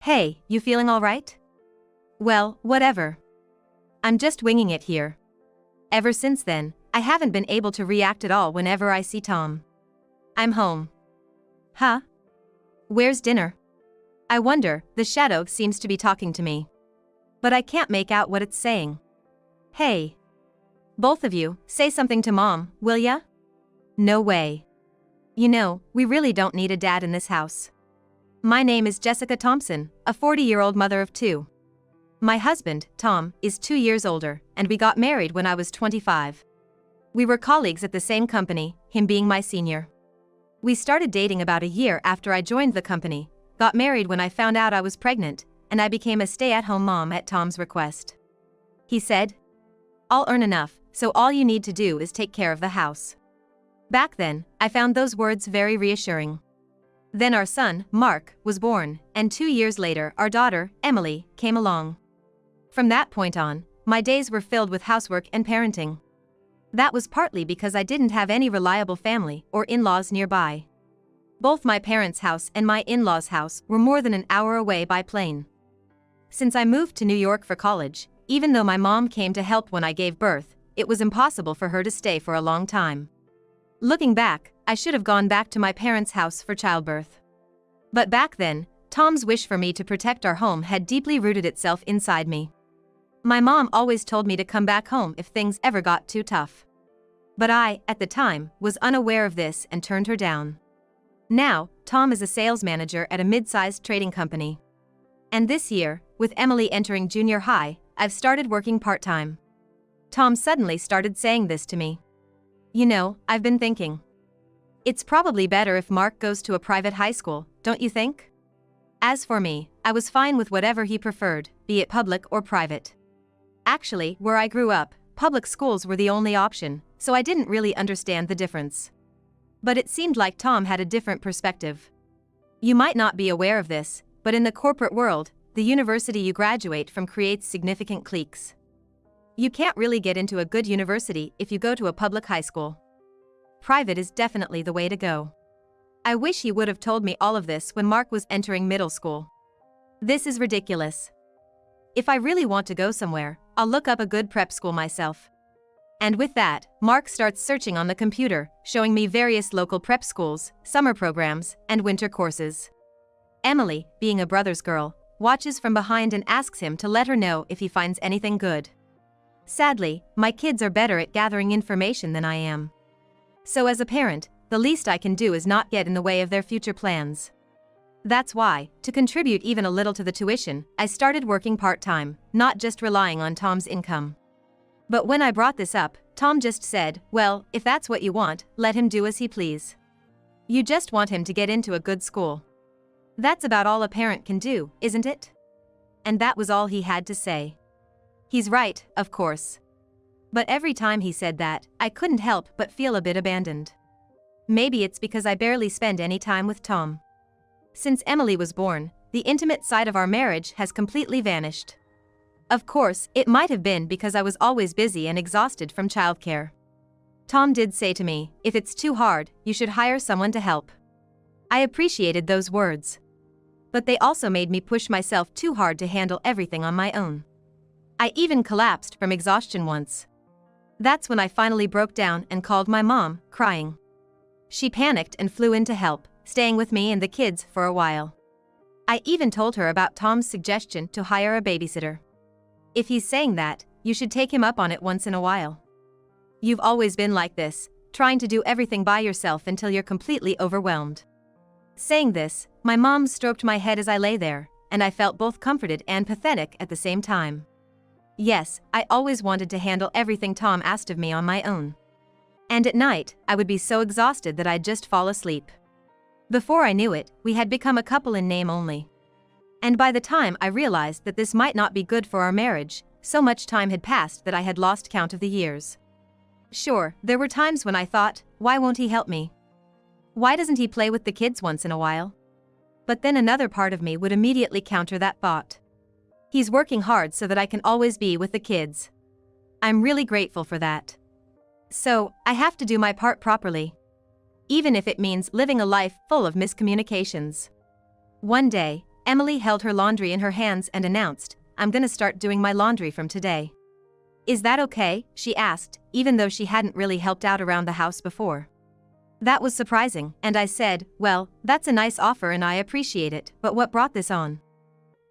Hey, you feeling alright? Well, whatever. I'm just winging it here. Ever since then, I haven't been able to react at all whenever I see Tom. I'm home. Huh? Where's dinner? I wonder, the shadow seems to be talking to me. But I can't make out what it's saying. Hey. Both of you, say something to Mom, will ya? No way. You know, we really don't need a dad in this house. My name is Jessica Thompson, a 40-year-old mother of 2. My husband, Tom, is 2 years older, and we got married when I was 25. We were colleagues at the same company, him being my senior. We started dating about a year after I joined the company, got married when I found out I was pregnant, and I became a stay-at-home mom at Tom's request. He said, "I'll earn enough, so all you need to do is take care of the house." Back then, I found those words very reassuring. Then our son, Mark, was born, and 2 years later our daughter, Emily, came along. From that point on, my days were filled with housework and parenting. That was partly because I didn't have any reliable family or in-laws nearby. Both my parents' house and my in-laws' house were more than an hour away by plane. Since I moved to New York for college, even though my mom came to help when I gave birth, it was impossible for her to stay for a long time. Looking back, I should have gone back to my parents' house for childbirth. But back then, Tom's wish for me to protect our home had deeply rooted itself inside me. My mom always told me to come back home if things ever got too tough. But I, at the time, was unaware of this and turned her down. Now, Tom is a sales manager at a mid-sized trading company. And this year, with Emily entering junior high, I've started working part-time. Tom suddenly started saying this to me. You know, I've been thinking. It's probably better if Mark goes to a private high school, don't you think? As for me, I was fine with whatever he preferred, be it public or private. Actually, where I grew up, public schools were the only option, so I didn't really understand the difference. But it seemed like Tom had a different perspective. You might not be aware of this, but in the corporate world, the university you graduate from creates significant cliques. You can't really get into a good university if you go to a public high school. Private is definitely the way to go. I wish he would have told me all of this when Mark was entering middle school. This is ridiculous. If I really want to go somewhere, I'll look up a good prep school myself. And with that, Mark starts searching on the computer, showing me various local prep schools, summer programs, and winter courses. Emily, being a brother's girl, watches from behind and asks him to let her know if he finds anything good. Sadly, my kids are better at gathering information than I am. So as a parent, the least I can do is not get in the way of their future plans. That's why, to contribute even a little to the tuition, I started working part-time, not just relying on Tom's income. But when I brought this up, Tom just said, "Well, if that's what you want, let him do as he please. You just want him to get into a good school. That's about all a parent can do, isn't it?" And that was all he had to say. He's right, of course. But every time he said that, I couldn't help but feel a bit abandoned. Maybe it's because I barely spend any time with Tom. Since Emily was born, the intimate side of our marriage has completely vanished. Of course, it might have been because I was always busy and exhausted from childcare. Tom did say to me, "If it's too hard, you should hire someone to help." I appreciated those words. But they also made me push myself too hard to handle everything on my own. I even collapsed from exhaustion once. That's when I finally broke down and called my mom, crying. She panicked and flew in to help, staying with me and the kids for a while. I even told her about Tom's suggestion to hire a babysitter. If he's saying that, you should take him up on it once in a while. You've always been like this, trying to do everything by yourself until you're completely overwhelmed. Saying this, my mom stroked my head as I lay there, and I felt both comforted and pathetic at the same time. Yes, I always wanted to handle everything Tom asked of me on my own. And at night, I would be so exhausted that I'd just fall asleep. Before I knew it, we had become a couple in name only. And by the time I realized that this might not be good for our marriage, so much time had passed that I had lost count of the years. Sure, there were times when I thought, why won't he help me? Why doesn't he play with the kids once in a while? But then another part of me would immediately counter that thought. He's working hard so that I can always be with the kids. I'm really grateful for that. So, I have to do my part properly. Even if it means living a life full of miscommunications. One day, Emily held her laundry in her hands and announced, "I'm gonna start doing my laundry from today." "Is that okay?" she asked, even though she hadn't really helped out around the house before. That was surprising, and I said, "Well, that's a nice offer and I appreciate it, but what brought this on?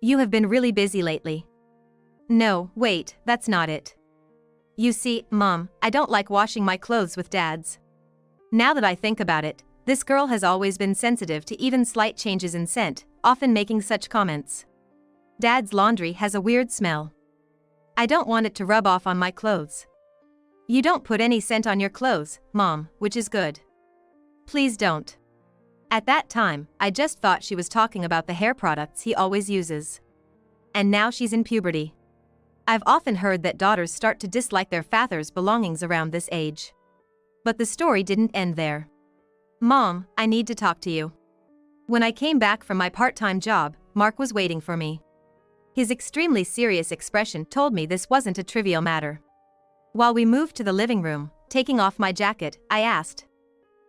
You have been really busy lately." "No, wait, that's not it. You see, Mom, I don't like washing my clothes with Dad's." Now that I think about it, this girl has always been sensitive to even slight changes in scent, often making such comments. "Dad's laundry has a weird smell. I don't want it to rub off on my clothes." "You don't put any scent on your clothes, Mom, which is good. Please don't." At that time, I just thought she was talking about the hair products he always uses. And now she's in puberty. I've often heard that daughters start to dislike their father's belongings around this age. But the story didn't end there. "Mom, I need to talk to you." When I came back from my part-time job, Mark was waiting for me. His extremely serious expression told me this wasn't a trivial matter. While we moved to the living room, taking off my jacket, I asked,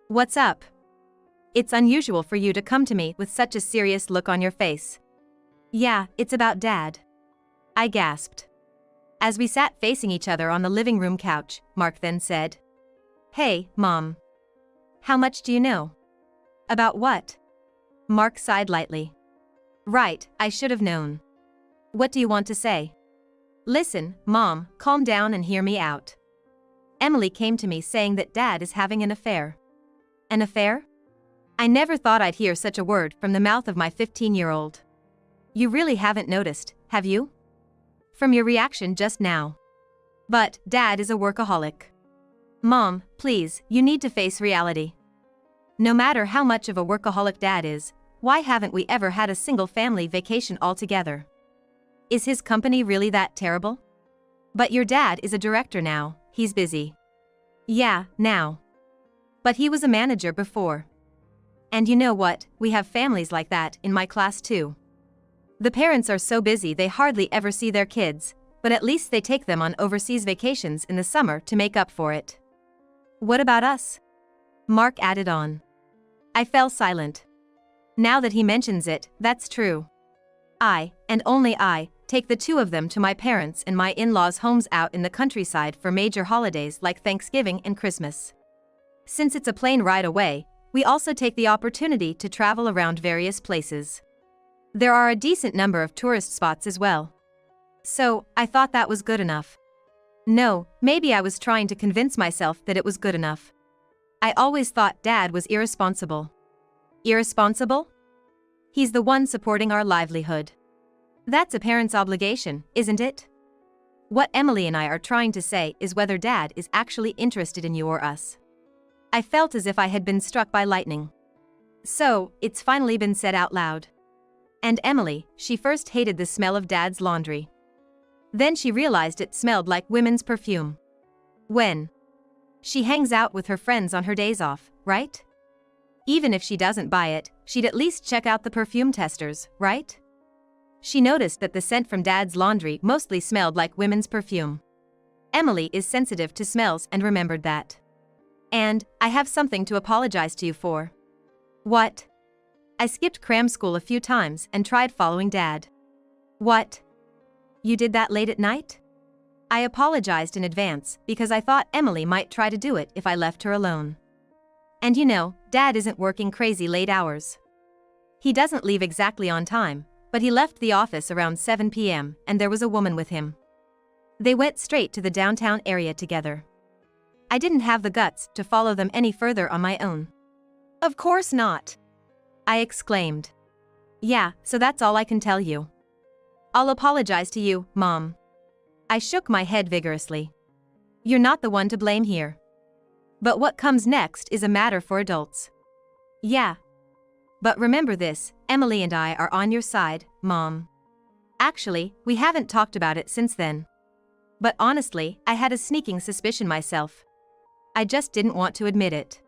"What's up? It's unusual for you to come to me with such a serious look on your face." "Yeah, it's about Dad," I gasped. As we sat facing each other on the living room couch, Mark then said, "Hey, Mom. How much do you know?" "About what?" Mark sighed lightly. "Right, I should have known. What do you want to say?" "Listen, Mom, calm down and hear me out. Emily came to me saying that Dad is having an affair." "An affair?" I never thought I'd hear such a word from the mouth of my 15-year-old. "You really haven't noticed, have you? From your reaction just now. But Dad is a workaholic." "Mom, please, you need to face reality. No matter how much of a workaholic Dad is, why haven't we ever had a single family vacation all together? Is his company really that terrible? But your dad is a director now, he's busy." "Yeah, now. But he was a manager before. And you know what, we have families like that in my class too. The parents are so busy they hardly ever see their kids, but at least they take them on overseas vacations in the summer to make up for it." "What about us?" Mark added on. I fell silent. Now that he mentions it, that's true. I, and only I, take the two of them to my parents' and my in-laws' homes out in the countryside for major holidays like Thanksgiving and Christmas. Since it's a plane ride away, we also take the opportunity to travel around various places. There are a decent number of tourist spots as well. So, I thought that was good enough. No, maybe I was trying to convince myself that it was good enough. I always thought Dad was irresponsible. Irresponsible? He's the one supporting our livelihood. That's a parent's obligation, isn't it? What Emily and I are trying to say is whether Dad is actually interested in you or us. I felt as if I had been struck by lightning. So, it's finally been said out loud. And Emily, she first hated the smell of Dad's laundry. Then she realized it smelled like women's perfume. When? She hangs out with her friends on her days off, right? Even if she doesn't buy it, she'd at least check out the perfume testers, right? She noticed that the scent from Dad's laundry mostly smelled like women's perfume. Emily is sensitive to smells and remembered that. "And, I have something to apologize to you for." "What?" "I skipped cram school a few times and tried following Dad." "What? You did that late at night?" I apologized in advance because I thought Emily might try to do it if I left her alone. And you know, Dad isn't working crazy late hours. He doesn't leave exactly on time, but he left the office around 7 p.m. and there was a woman with him. They went straight to the downtown area together. I didn't have the guts to follow them any further on my own. "Of course not," I exclaimed. "Yeah, so that's all I can tell you. I'll apologize to you, Mom." I shook my head vigorously. "You're not the one to blame here. But what comes next is a matter for adults." "Yeah. But remember this, Emily and I are on your side, Mom. Actually, we haven't talked about it since then. But honestly, I had a sneaking suspicion myself. I just didn't want to admit it.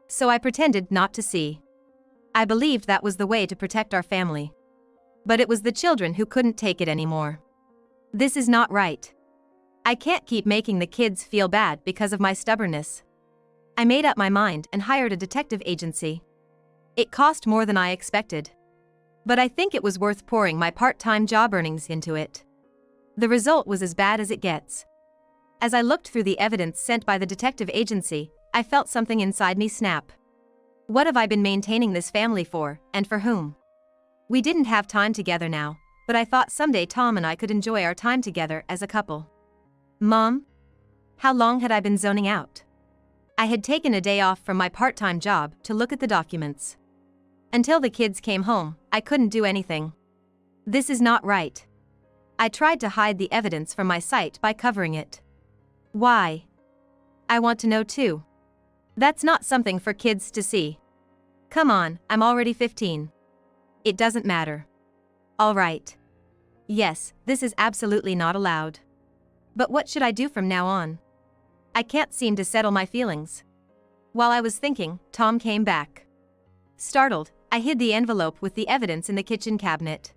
So I pretended not to see. I believed that was the way to protect our family. But it was the children who couldn't take it anymore. This is not right. I can't keep making the kids feel bad because of my stubbornness. I made up my mind and hired a detective agency. It cost more than I expected. But I think it was worth pouring my part-time job earnings into it. The result was as bad as it gets. As I looked through the evidence sent by the detective agency, I felt something inside me snap. What have I been maintaining this family for, and for whom? We didn't have time together now, but I thought someday Tom and I could enjoy our time together as a couple. Mom? How long had I been zoning out? I had taken a day off from my part-time job to look at the documents. Until the kids came home, I couldn't do anything. This is not right. I tried to hide the evidence from my sight by covering it. Why? I want to know too. That's not something for kids to see. Come on, I'm already 15. It doesn't matter. All right. Yes, this is absolutely not allowed. But what should I do from now on? I can't seem to settle my feelings. While I was thinking, Tom came back. Startled, I hid the envelope with the evidence in the kitchen cabinet.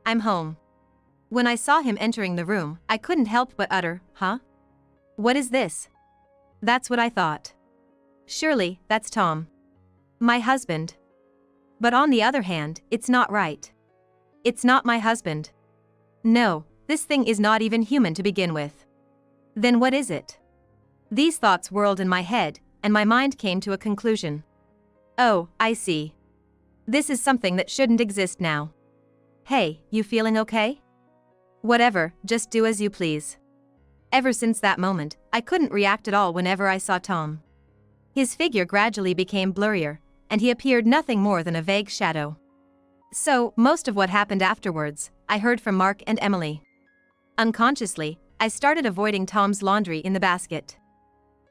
I'm home. When I saw him entering the room, I couldn't help but utter, "Huh? What is this?" That's what I thought. Surely, that's Tom. My husband. But on the other hand, it's not right. It's not my husband. No, this thing is not even human to begin with. Then what is it? These thoughts whirled in my head, and my mind came to a conclusion. Oh, I see. This is something that shouldn't exist now. Hey, you feeling okay? Whatever, just do as you please. Ever since that moment, I couldn't react at all whenever I saw Tom. His figure gradually became blurrier, and he appeared nothing more than a vague shadow. So, most of what happened afterwards, I heard from Mark and Emily. Unconsciously, I started avoiding Tom's laundry in the basket.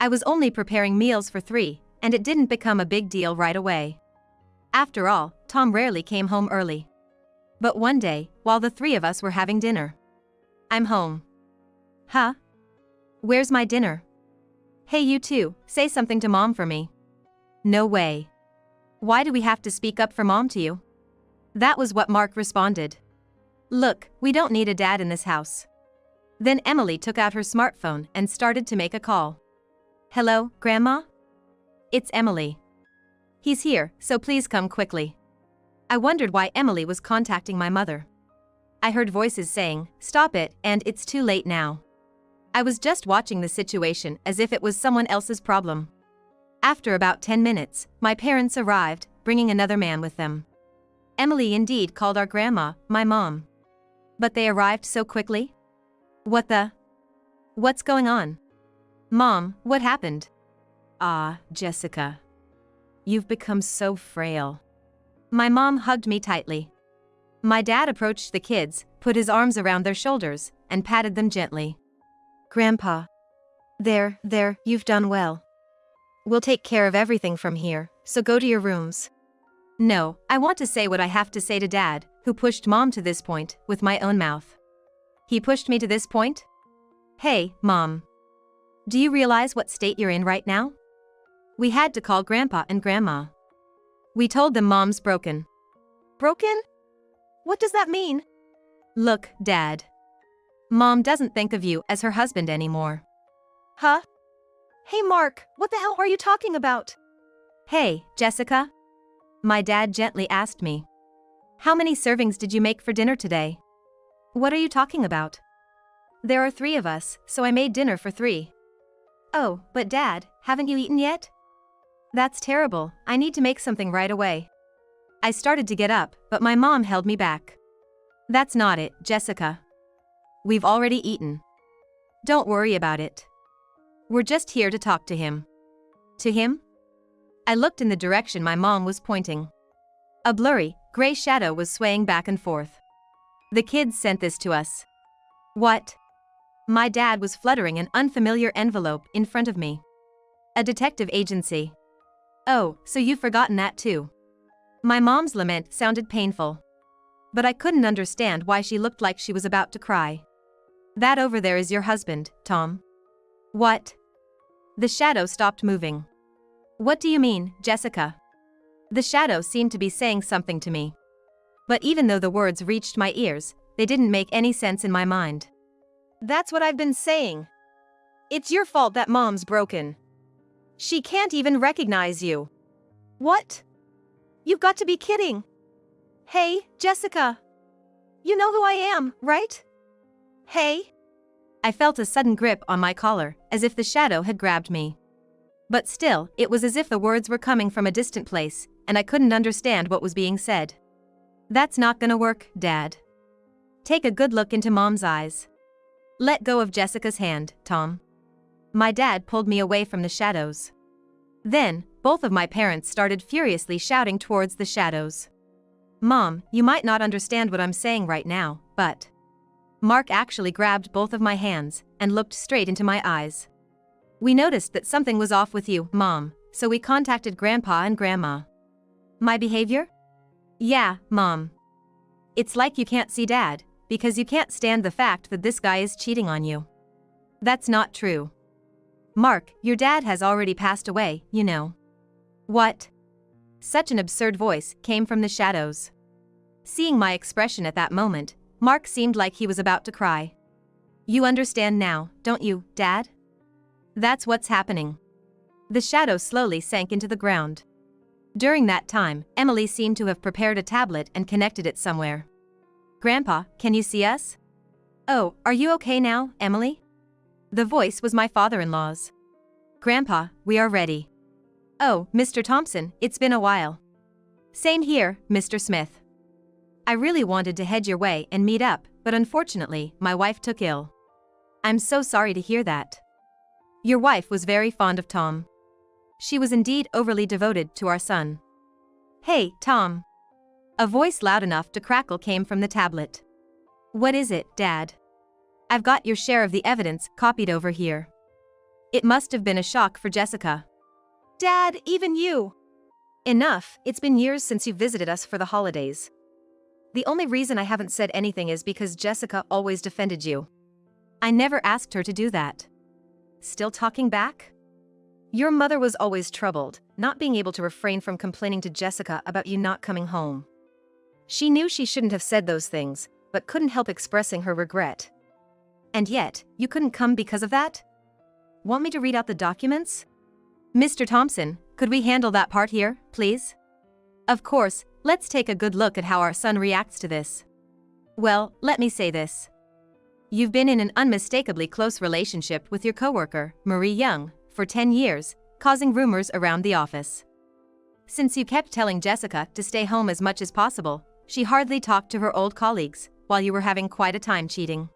I was only preparing meals for 3, and it didn't become a big deal right away. After all, Tom rarely came home early. But one day, while the 3 of us were having dinner. I'm home. Huh? Where's my dinner? Hey, you two, say something to Mom for me. No way. Why do we have to speak up for Mom to you? That was what Mark responded. Look, we don't need a dad in this house. Then Emily took out her smartphone and started to make a call. Hello, Grandma? It's Emily. He's here, so please come quickly. I wondered why Emily was contacting my mother. I heard voices saying, "Stop it," and "It's too late now." I was just watching the situation as if it was someone else's problem. After about 10 minutes, my parents arrived, bringing another man with them. Emily indeed called our grandma, my mom. But they arrived so quickly? What's going on? Mom, what happened? Ah, Jessica. You've become so frail. My mom hugged me tightly. My dad approached the kids, put his arms around their shoulders, and patted them gently. Grandpa. There, you've done well. We'll take care of everything from here, so go to your rooms. No, I want to say what I have to say to Dad, who pushed Mom to this point, with my own mouth. He pushed me to this point? Hey, Mom. Do you realize what state you're in right now? We had to call Grandpa and Grandma. We told them Mom's broken. Broken? What does that mean? Look, Dad. Mom doesn't think of you as her husband anymore. Huh? Hey Mark, what the hell are you talking about? Hey, Jessica? My dad gently asked me. How many servings did you make for dinner today? What are you talking about? There are 3 of us, so I made dinner for 3. Oh, but Dad, haven't you eaten yet? That's terrible, I need to make something right away. I started to get up, but my mom held me back. That's not it, Jessica. We've already eaten. Don't worry about it. We're just here to talk to him. To him? I looked in the direction my mom was pointing. A blurry, gray shadow was swaying back and forth. The kids sent this to us. What? My dad was fluttering an unfamiliar envelope in front of me. A detective agency. Oh, so you've forgotten that too. My mom's lament sounded painful. But I couldn't understand why she looked like she was about to cry. That over there is your husband, Tom. What? The shadow stopped moving. What do you mean, Jessica? The shadow seemed to be saying something to me. But even though the words reached my ears, they didn't make any sense in my mind. That's what I've been saying. It's your fault that Mom's broken. She can't even recognize you. What? You've got to be kidding. Hey, Jessica. You know who I am, right? Hey. I felt a sudden grip on my collar, as if the shadow had grabbed me. But still, it was as if the words were coming from a distant place, and I couldn't understand what was being said. That's not gonna work, Dad. Take a good look into Mom's eyes. Let go of Jessica's hand, Tom. My dad pulled me away from the shadows. Then, both of my parents started furiously shouting towards the shadows. Mom, you might not understand what I'm saying right now, but... Mark actually grabbed both of my hands and looked straight into my eyes. We noticed that something was off with you, Mom, so we contacted Grandpa and Grandma. My behavior? Yeah, Mom. It's like you can't see Dad, because you can't stand the fact that this guy is cheating on you. That's not true. Mark, your dad has already passed away, you know. What? Such an absurd voice came from the shadows. Seeing my expression at that moment, Mark seemed like he was about to cry. You understand now, don't you, Dad? That's what's happening. The shadow slowly sank into the ground. During that time, Emily seemed to have prepared a tablet and connected it somewhere. Grandpa, can you see us? Oh, are you okay now, Emily? The voice was my father-in-law's. Grandpa, we are ready. Oh, Mr. Thompson, it's been a while. Same here, Mr. Smith. I really wanted to head your way and meet up, but unfortunately, my wife took ill. I'm so sorry to hear that. Your wife was very fond of Tom. She was indeed overly devoted to our son. Hey, Tom. A voice loud enough to crackle came from the tablet. What is it, Dad? I've got your share of the evidence copied over here. It must have been a shock for Jessica. Dad, even you. Enough, it's been years since you visited us for the holidays. The only reason I haven't said anything is because Jessica always defended you. I never asked her to do that. Still talking back? Your mother was always troubled, not being able to refrain from complaining to Jessica about you not coming home. She knew she shouldn't have said those things, but couldn't help expressing her regret. And yet, you couldn't come because of that? Want me to read out the documents? Mr. Thompson, could we handle that part here, please? Of course, let's take a good look at how our son reacts to this. Well, let me say this. You've been in an unmistakably close relationship with your coworker, Marie Young, for 10 years, causing rumors around the office. Since you kept telling Jessica to stay home as much as possible, she hardly talked to her old colleagues, while you were having quite a time cheating.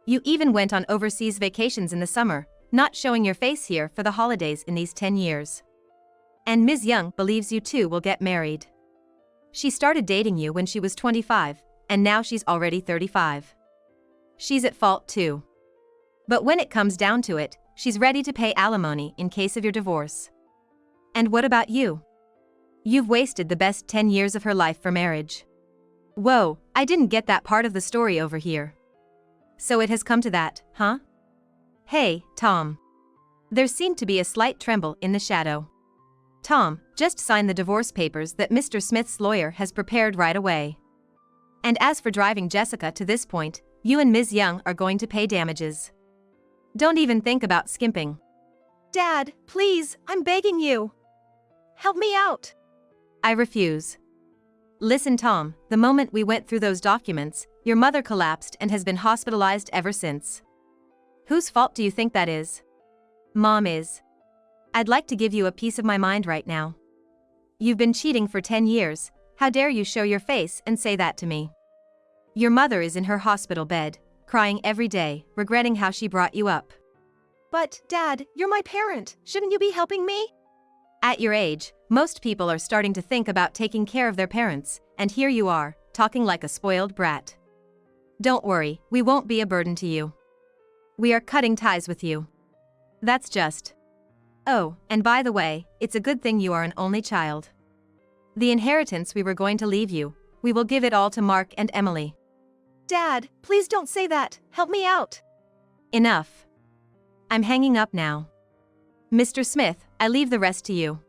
You even went on overseas vacations in the summer, not showing your face here for the holidays in these 10 years. And Ms. Young believes you two will get married. She started dating you when she was 25, and now she's already 35. She's at fault too. But when it comes down to it, she's ready to pay alimony in case of your divorce. And what about you? You've wasted the best 10 years of her life for marriage. Whoa, I didn't get that part of the story over here. So it has come to that, huh? Hey, Tom. There seemed to be a slight tremble in the shadow. Tom, just sign the divorce papers that Mr. Smith's lawyer has prepared right away. And as for driving Jessica to this point, you and Ms. Young are going to pay damages. Don't even think about skimping. Dad, please, I'm begging you. Help me out. I refuse. Listen, Tom, the moment we went through those documents, your mother collapsed and has been hospitalized ever since. Whose fault do you think that is? Mom is. I'd like to give you a piece of my mind right now. You've been cheating for 10 years, how dare you show your face and say that to me? Your mother is in her hospital bed, crying every day, regretting how she brought you up. But, Dad, you're my parent, shouldn't you be helping me? At your age, most people are starting to think about taking care of their parents, and here you are, talking like a spoiled brat. Don't worry, we won't be a burden to you. We are cutting ties with you. That's just. Oh, and by the way, it's a good thing you are an only child. The inheritance we were going to leave you, we will give it all to Mark and Emily. Dad, please don't say that, help me out. Enough. I'm hanging up now. Mr. Smith, I leave the rest to you.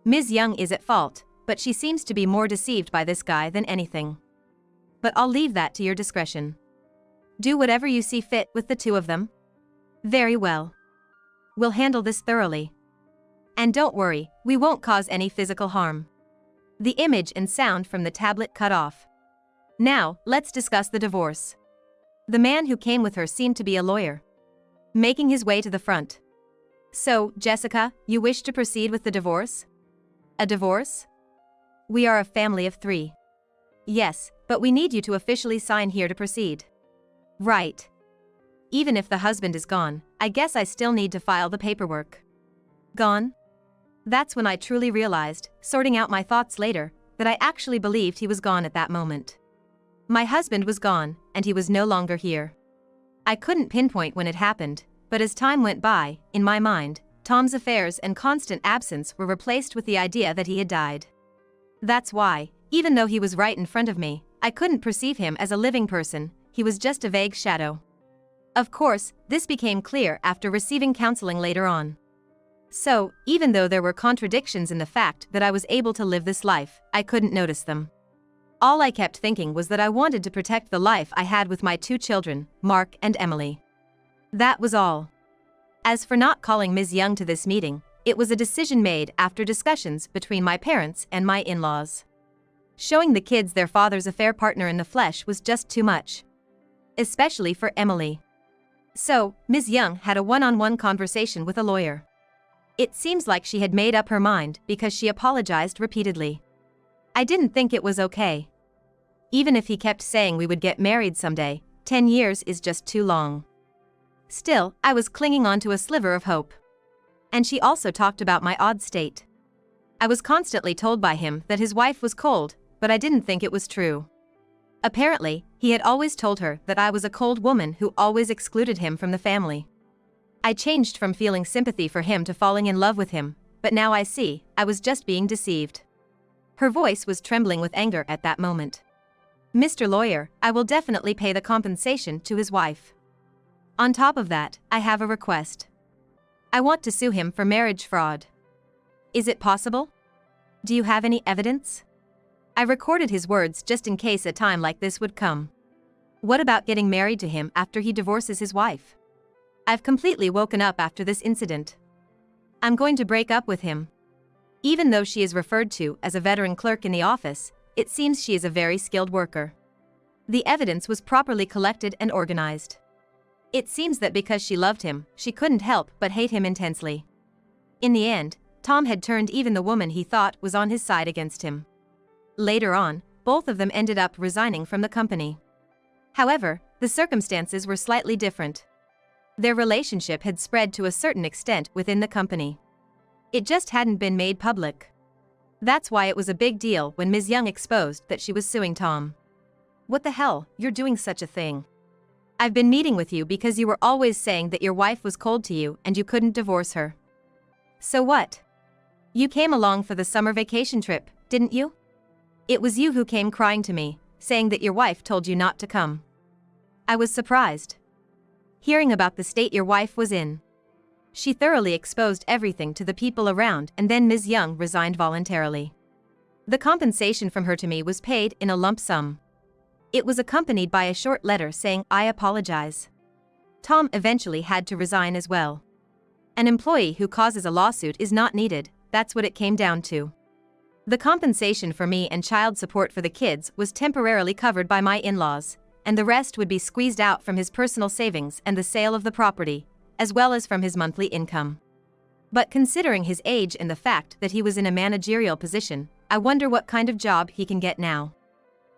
Ms. Young is at fault, but she seems to be more deceived by this guy than anything. But I'll leave that to your discretion. Do whatever you see fit with the two of them. Very well. We'll handle this thoroughly. And don't worry, we won't cause any physical harm. The image and sound from the tablet cut off. Now, let's discuss the divorce. The man who came with her seemed to be a lawyer, making his way to the front. So, Jessica, you wish to proceed with the divorce? A divorce? We are a family of 3. Yes, but we need you to officially sign here to proceed. Right. Even if the husband is gone, I guess I still need to file the paperwork. Gone? That's when I truly realized, sorting out my thoughts later, that I actually believed he was gone at that moment. My husband was gone, and he was no longer here. I couldn't pinpoint when it happened, but as time went by, in my mind, Tom's affairs and constant absence were replaced with the idea that he had died. That's why, even though he was right in front of me, I couldn't perceive him as a living person, he was just a vague shadow. Of course, this became clear after receiving counseling later on. So, even though there were contradictions in the fact that I was able to live this life, I couldn't notice them. All I kept thinking was that I wanted to protect the life I had with my 2 children, Mark and Emily. That was all. As for not calling Ms. Young to this meeting, it was a decision made after discussions between my parents and my in-laws. Showing the kids their father's affair partner in the flesh was just too much. Especially for Emily. So, Ms. Young had a one-on-one conversation with a lawyer. It seems like she had made up her mind because she apologized repeatedly. I didn't think it was okay. Even if he kept saying we would get married someday, 10 years is just too long. Still, I was clinging on to a sliver of hope. And she also talked about my odd state. I was constantly told by him that his wife was cold, but I didn't think it was true. Apparently, he had always told her that I was a cold woman who always excluded him from the family. I changed from feeling sympathy for him to falling in love with him, but now I see, I was just being deceived. Her voice was trembling with anger at that moment. Mr. Lawyer, I will definitely pay the compensation to his wife. On top of that, I have a request. I want to sue him for marriage fraud. Is it possible? Do you have any evidence? I recorded his words just in case a time like this would come. What about getting married to him after he divorces his wife? I've completely woken up after this incident. I'm going to break up with him. Even though she is referred to as a veteran clerk in the office, it seems she is a very skilled worker. The evidence was properly collected and organized. It seems that because she loved him, she couldn't help but hate him intensely. In the end, Tom had turned even the woman he thought was on his side against him. Later on, both of them ended up resigning from the company. However, the circumstances were slightly different. Their relationship had spread to a certain extent within the company. It just hadn't been made public. That's why it was a big deal when Ms. Young exposed that she was suing Tom. What the hell, you're doing such a thing? I've been meeting with you because you were always saying that your wife was cold to you and you couldn't divorce her. So what? You came along for the summer vacation trip, didn't you? It was you who came crying to me, saying that your wife told you not to come. I was surprised. Hearing about the state your wife was in. She thoroughly exposed everything to the people around and then Ms. Young resigned voluntarily. The compensation from her to me was paid in a lump sum. It was accompanied by a short letter saying, "I apologize." Tom eventually had to resign as well. An employee who causes a lawsuit is not needed, that's what it came down to. The compensation for me and child support for the kids was temporarily covered by my in-laws, and the rest would be squeezed out from his personal savings and the sale of the property, as well as from his monthly income. But considering his age and the fact that he was in a managerial position, I wonder what kind of job he can get now.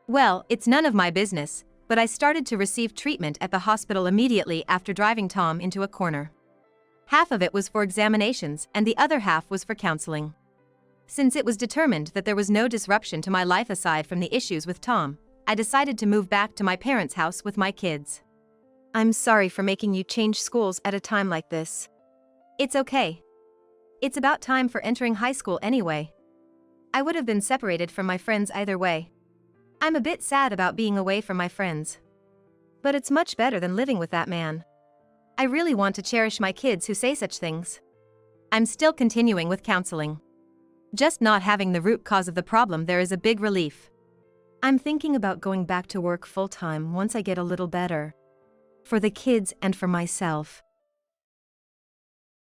Well, it's none of my business, but I started to receive treatment at the hospital immediately after driving Tom into a corner. Half of it was for examinations and the other half was for counseling. Since it was determined that there was no disruption to my life aside from the issues with Tom, I decided to move back to my parents' house with my kids. I'm sorry for making you change schools at a time like this. It's okay. It's about time for entering high school anyway. I would have been separated from my friends either way. I'm a bit sad about being away from my friends. But it's much better than living with that man. I really want to cherish my kids who say such things. I'm still continuing with counseling. Just not having the root cause of the problem there is a big relief. I'm thinking about going back to work full-time once I get a little better. For the kids and for myself.